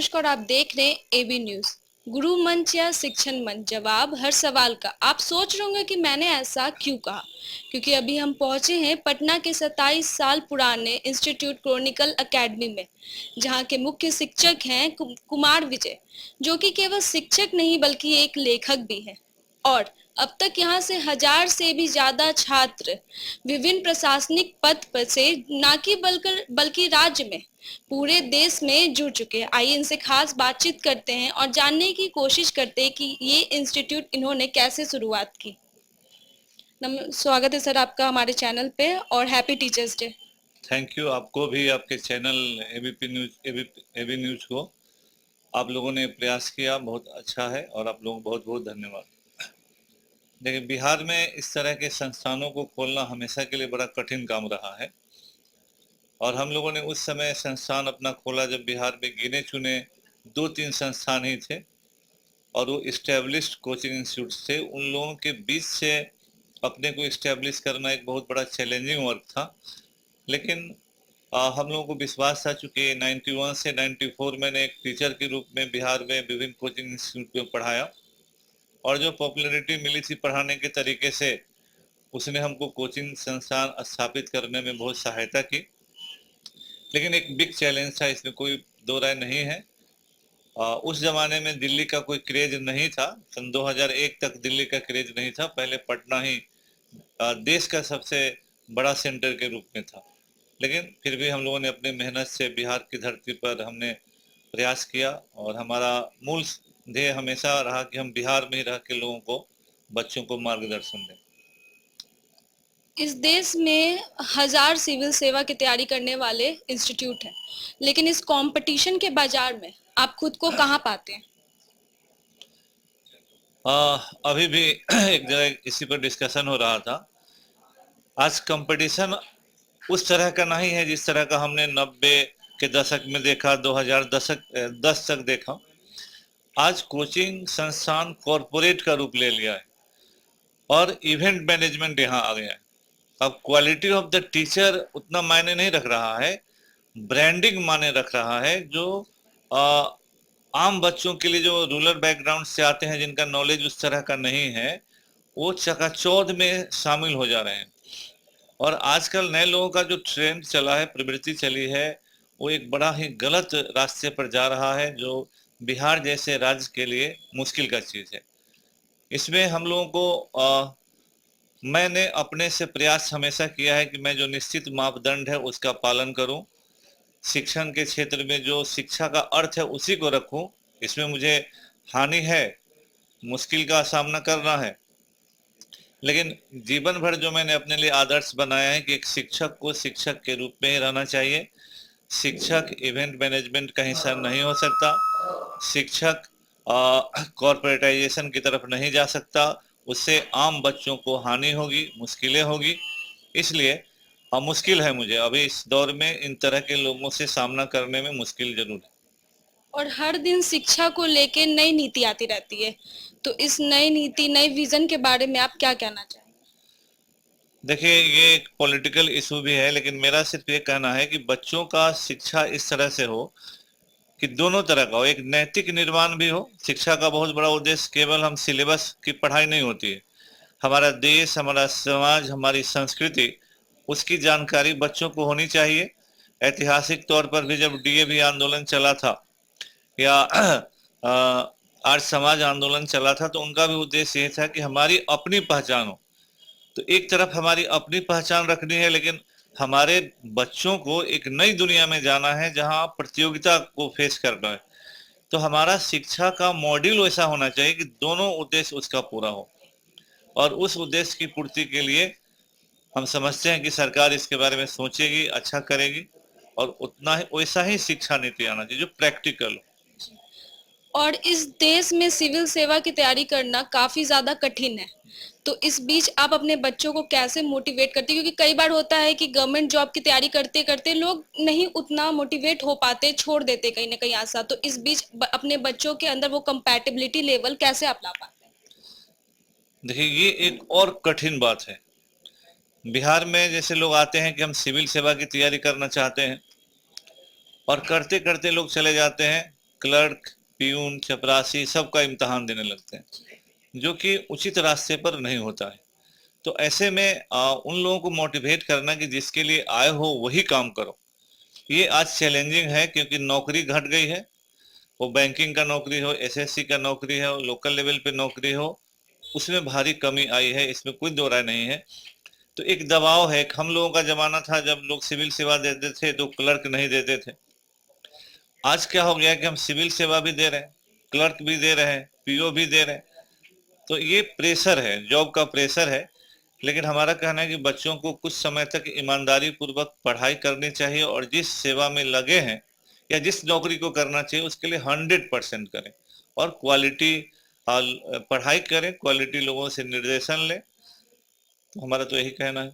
अनुष्का और आप देख रहे हैं एबी न्यूज। गुरु मंच या शिक्षण मंच, जवाब हर सवाल का। आप सोच रहे होंगे कि मैंने ऐसा क्यों कहा, क्योंकि अभी हम पहुंचे हैं पटना के 27 साल पुराने इंस्टीट्यूट क्रॉनिकल एकेडमी में, जहां के मुख्य शिक्षक हैं कुमार विजय, जो कि केवल शिक्षक नहीं बल्कि एक लेखक भी है। और अब तक यहाँ से 1000 से भी ज्यादा छात्र विभिन्न प्रशासनिक पद पर से न कि बल्कि राज्य में, पूरे देश में जुड़ चुके हैं। आइए इनसे खास बातचीत करते हैं और जानने की कोशिश करते हैं कि ये इंस्टीट्यूट इन्होंने कैसे शुरुआत की। स्वागत है सर आपका हमारे चैनल पे और happy teachers day. Thank you. आपको भी, आपके चैनल एबी न्यूज को आप लोगों ने प्रयास किया, बहुत अच्छा है और आप लोगों को बहुत बहुत धन्यवाद। देखिए, बिहार में इस तरह के संस्थानों को खोलना हमेशा के लिए बड़ा कठिन काम रहा है और हम लोगों ने उस समय संस्थान अपना खोला जब बिहार में गिने चुने 2-3 संस्थान ही थे और वो इस्टेब्लिश्ड कोचिंग इंस्टीट्यूट थे। उन लोगों के बीच से अपने को इस्टेब्लिश करना एक बहुत बड़ा चैलेंजिंग वर्क था, लेकिन हम लोगों को विश्वास था। चूँकि 91 से 94 मैंने एक टीचर के रूप में बिहार में विभिन्न कोचिंग इंस्टीट्यूट में पढ़ाया और जो पॉपुलैरिटी मिली थी पढ़ाने के तरीके से, उसने हमको कोचिंग संस्थान स्थापित करने में बहुत सहायता की। लेकिन एक बिग चैलेंज था, इसमें कोई दो राय नहीं है। उस ज़माने में दिल्ली का कोई क्रेज नहीं था। सन 2001 तक दिल्ली का क्रेज नहीं था। पहले पटना ही देश का सबसे बड़ा सेंटर के रूप में था। लेकिन फिर भी हम लोगों ने अपने मेहनत से बिहार की धरती पर हमने प्रयास किया और हमारा मूल ध्येय हमेशा रहा कि हम बिहार में ही रह के लोगों को, बच्चों को मार्गदर्शन दें। इस देश में 1000 सिविल सेवा की तैयारी करने वाले इंस्टीट्यूट हैं, लेकिन इस कंपटीशन के बाजार में आप खुद को कहाँ पाते हैं? अभी भी एक जगह इसी पर डिस्कशन हो रहा था। आज कंपटीशन उस तरह का नहीं है जिस तरह का हमने 90 के दशक में देखा, 2010 तक देखा। आज कोचिंग संस्थान कॉरपोरेट का रूप ले लिया है और इवेंट मैनेजमेंट यहाँ आ गया है। अब क्वालिटी ऑफ द टीचर उतना मायने नहीं रख रहा है, ब्रांडिंग माने रख रहा है। जो आम बच्चों के लिए, जो रूरल बैकग्राउंड से आते हैं, जिनका नॉलेज उस तरह का नहीं है, वो चकाचौंध में शामिल हो जा रहे हैं। और आजकल नए लोगों का जो ट्रेंड चला है, प्रवृत्ति चली है, वो एक बड़ा ही गलत रास्ते पर जा रहा है, जो बिहार जैसे राज्य के लिए मुश्किल का चीज़ है। इसमें हम लोगों को मैंने अपने से प्रयास हमेशा किया है कि मैं जो निश्चित मापदंड है उसका पालन करूं। शिक्षण के क्षेत्र में जो शिक्षा का अर्थ है उसी को रखूं। इसमें मुझे हानि है, मुश्किल का सामना करना है, लेकिन जीवन भर जो मैंने अपने लिए आदर्श बनाया है कि एक शिक्षक को शिक्षक के रूप में ही रहना चाहिए। शिक्षक इवेंट मैनेजमेंट का हिस्सा नहीं हो सकता। शिक्षक कॉर्पोरेटाइजेशन की तरफ नहीं जा सकता। उससे आम बच्चों को हानि होगी, मुश्किलें होगी। इसलिए मुश्किल है मुझे अभी इस दौर में इन तरह के लोगों से सामना करने में, मुश्किल जरूर है। और हर दिन शिक्षा को लेके नई नीति आती रहती है, तो इस नई नीति, नए विजन के बारे में आप क्या कहना चाहेंगे? देखिए, ये एक पॉलिटिकल इशू भी है, लेकिन मेरा सिर्फ ये कहना है कि बच्चों का शिक्षा इस तरह से हो कि दोनों तरह का हो। एक नैतिक निर्माण भी हो। शिक्षा का बहुत बड़ा उद्देश्य केवल हम सिलेबस की पढ़ाई नहीं होती है। हमारा देश, हमारा समाज, हमारी संस्कृति, उसकी जानकारी बच्चों को होनी चाहिए। ऐतिहासिक तौर पर भी जब डीएवी आंदोलन चला था या आर्य समाज आंदोलन चला था, तो उनका भी उद्देश्य ये था कि हमारी अपनी पहचान हो। तो एक तरफ हमारी अपनी पहचान रखनी है, लेकिन हमारे बच्चों को एक नई दुनिया में जाना है जहां प्रतियोगिता को फेस करना है। तो हमारा शिक्षा का मॉड्यूल वैसा होना चाहिए कि दोनों उद्देश्य उसका पूरा हो। और उस उद्देश्य की पूर्ति के लिए हम समझते हैं कि सरकार इसके बारे में सोचेगी, अच्छा करेगी और उतना ही वैसा ही शिक्षा नीति आना चाहिए जो प्रैक्टिकल हो। और इस देश में सिविल सेवा की तैयारी करना काफी ज्यादा कठिन है, तो इस बीच आप अपने बच्चों को कैसे मोटिवेट करते हैं? क्योंकि कई बार होता है कि गवर्नमेंट जॉब की तैयारी करते करते लोग नहीं उतना मोटिवेट हो पाते, छोड़ देते कहीं ना कहीं आशा। तो इस बीच अपने बच्चों के अंदर वो कंपैटिबिलिटी लेवल कैसे आप ला पाते हैं? देखिए, ये एक और कठिन बात है। बिहार में जैसे लोग आते हैं कि हम सिविल सेवा की तैयारी करना चाहते हैं और करते करते लोग चले जाते हैं क्लर्क, पियून, चपरासी सबका इम्तिहान देने लगते हैं, जो कि उचित रास्ते पर नहीं होता है। तो ऐसे में उन लोगों को मोटिवेट करना कि जिसके लिए आए हो वही काम करो, ये आज चैलेंजिंग है, क्योंकि नौकरी घट गई है। वो बैंकिंग का नौकरी हो, एसएससी का नौकरी हो, लोकल लेवल पे नौकरी हो, उसमें भारी कमी आई है, इसमें कोई दो राय नहीं है। तो एक दबाव है। हम लोगों का जमाना था जब लोग सिविल सेवा देते थे तो क्लर्क नहीं देते थे। आज क्या हो गया कि हम सिविल सेवा भी दे रहे हैं, क्लर्क भी दे रहे हैं, पीओ भी दे रहे हैं। तो ये प्रेशर है, जॉब का प्रेशर है। लेकिन हमारा कहना है कि बच्चों को कुछ समय तक ईमानदारी पूर्वक पढ़ाई करनी चाहिए, और जिस सेवा में लगे हैं या जिस नौकरी को करना चाहिए उसके लिए 100% करें, और क्वालिटी पढ़ाई करें, क्वालिटी लोगों से निर्देशन लें। तो हमारा तो यही कहना है।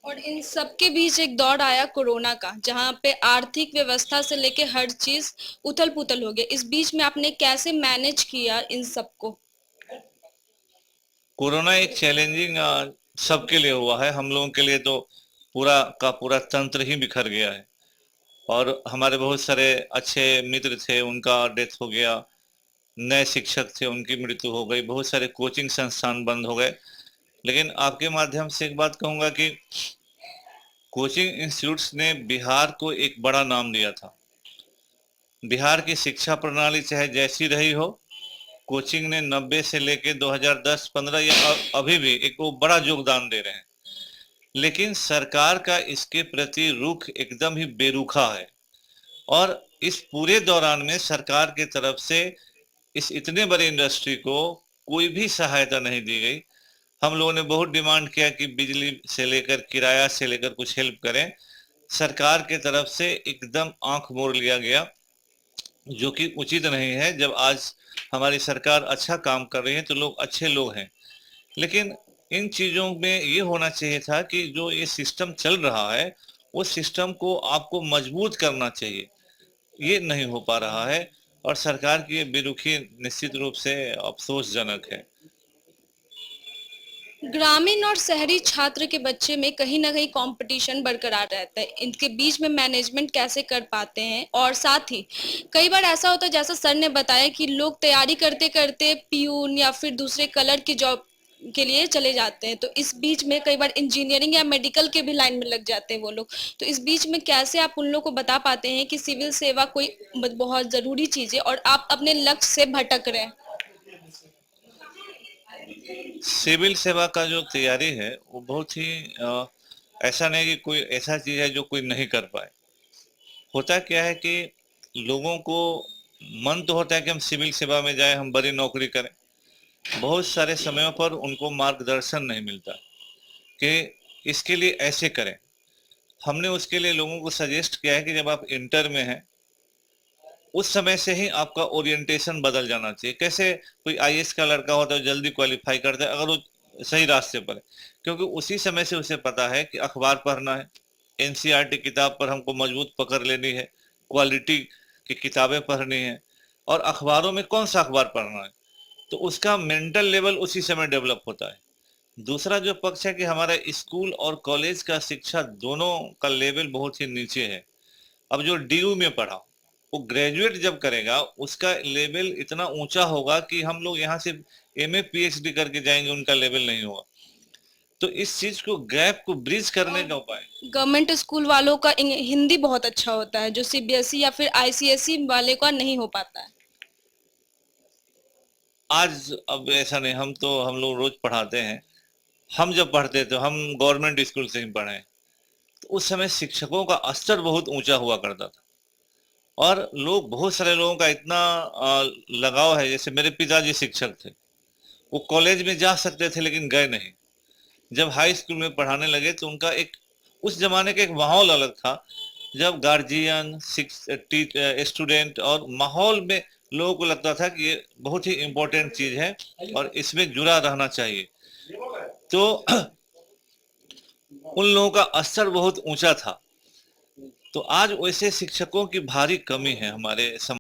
और इन सब के बीच एक दौर आया कोरोना का, जहाँ पे आर्थिक व्यवस्था से लेके हर चीज उथल पुथल हो गया। इस बीच में आपने कैसे मैनेज किया इन सबको? कोरोना एक चैलेंजिंग सबके लिए हुआ है। हम लोगों के लिए तो पूरा का पूरा तंत्र ही बिखर गया है, और हमारे बहुत सारे अच्छे मित्र थे, उनका डेथ हो गया। नए शिक्षक थे, उनकी मृत्यु हो गई। बहुत सारे कोचिंग संस्थान बंद हो गए। लेकिन आपके माध्यम से एक बात कहूंगा कि कोचिंग इंस्टीट्यूट्स ने बिहार को एक बड़ा नाम दिया था। बिहार की शिक्षा प्रणाली चाहे जैसी रही हो, कोचिंग ने 90 से लेके 2010-15 या अभी भी एक वो बड़ा योगदान दे रहे हैं। लेकिन सरकार का इसके प्रति रुख एकदम ही बेरुखा है, और इस पूरे दौरान में सरकार के तरफ से इस इतने बड़े इंडस्ट्री को कोई भी सहायता नहीं दी गई। हम लोगों ने बहुत डिमांड किया कि बिजली से लेकर किराया से लेकर कुछ हेल्प करें। सरकार के तरफ से एकदम आंख मोड़ लिया गया, जो कि उचित नहीं है। जब आज हमारी सरकार अच्छा काम कर रही है तो लोग अच्छे लोग हैं। लेकिन इन चीज़ों में ये होना चाहिए था कि जो ये सिस्टम चल रहा है उस सिस्टम को आपको मजबूत करना चाहिए। ये नहीं हो पा रहा है, और सरकार की ये बेरुखी निश्चित रूप से अफसोसजनक है। ग्रामीण और शहरी छात्र के बच्चे में कहीं ना कहीं कंपटीशन बरकरार रहता है। इनके बीच में मैनेजमेंट कैसे कर पाते हैं? और साथ ही कई बार ऐसा होता है, जैसा सर ने बताया, कि लोग तैयारी करते करते पियून या फिर दूसरे कलर की जॉब के लिए चले जाते हैं, तो इस बीच में कई बार इंजीनियरिंग या मेडिकल के भी लाइन में लग जाते हैं वो लोग। तो इस बीच में कैसे आप उन लोग को बता पाते हैं कि सिविल सेवा कोई बहुत जरूरी चीज है और आप अपने लक्ष्य से भटक रहे हैं? सिविल सेवा का जो तैयारी है वो बहुत ही ऐसा नहीं कि कोई ऐसा चीज है जो कोई नहीं कर पाए। होता क्या है कि लोगों को मन तो होता है कि हम सिविल सेवा में जाएं, हम बड़ी नौकरी करें। बहुत सारे समयों पर उनको मार्गदर्शन नहीं मिलता कि इसके लिए ऐसे करें। हमने उसके लिए लोगों को सजेस्ट किया है कि जब आप इंटर में हैं उस समय से ही आपका ओरिएंटेशन बदल जाना चाहिए। कैसे कोई आईएएस का लड़का होता है जल्दी क्वालिफाई करता है अगर वो सही रास्ते पर है, क्योंकि उसी समय से उसे पता है कि अखबार पढ़ना है, एनसीईआरटी किताब पर हमको मजबूत पकड़ लेनी है, क्वालिटी की किताबें पढ़नी है, और अखबारों में कौन सा अखबार पढ़ना है। तो उसका मेंटल लेवल उसी समय डेवलप होता है। दूसरा जो पक्ष है कि हमारा स्कूल और कॉलेज का शिक्षा दोनों का लेवल बहुत ही नीचे है। अब जो डीयू में पढ़ा वो ग्रेजुएट जब करेगा उसका लेवल इतना ऊंचा होगा कि हम लोग यहाँ से एमए पीएचडी करके जाएंगे, उनका लेवल नहीं होगा। तो इस चीज को, गैप को ब्रिज करने का उपाय। गवर्नमेंट स्कूल वालों का हिंदी बहुत अच्छा होता है, जो सीबीएसई या फिर आईसीएसई वाले का नहीं हो पाता है। आज अब ऐसा नहीं, हम लोग रोज पढ़ाते हैं। हम जब पढ़ते थे हम गवर्नमेंट स्कूल से ही पढ़े हैं, तो उस समय शिक्षकों का स्तर बहुत ऊंचा हुआ करता था, और लोग, बहुत सारे लोगों का इतना लगाव है। जैसे मेरे पिताजी शिक्षक थे, वो कॉलेज में जा सकते थे लेकिन गए नहीं। जब हाई स्कूल में पढ़ाने लगे तो उनका एक, उस जमाने का एक माहौल अलग था, जब गार्जियन, स्टूडेंट और माहौल में लोगों को लगता था कि ये बहुत ही इम्पोर्टेंट चीज है और इसमें जुड़ा रहना चाहिए। तो उन लोगों का स्तर बहुत ऊंचा था। तो आज वैसे शिक्षकों की भारी कमी है हमारे समाज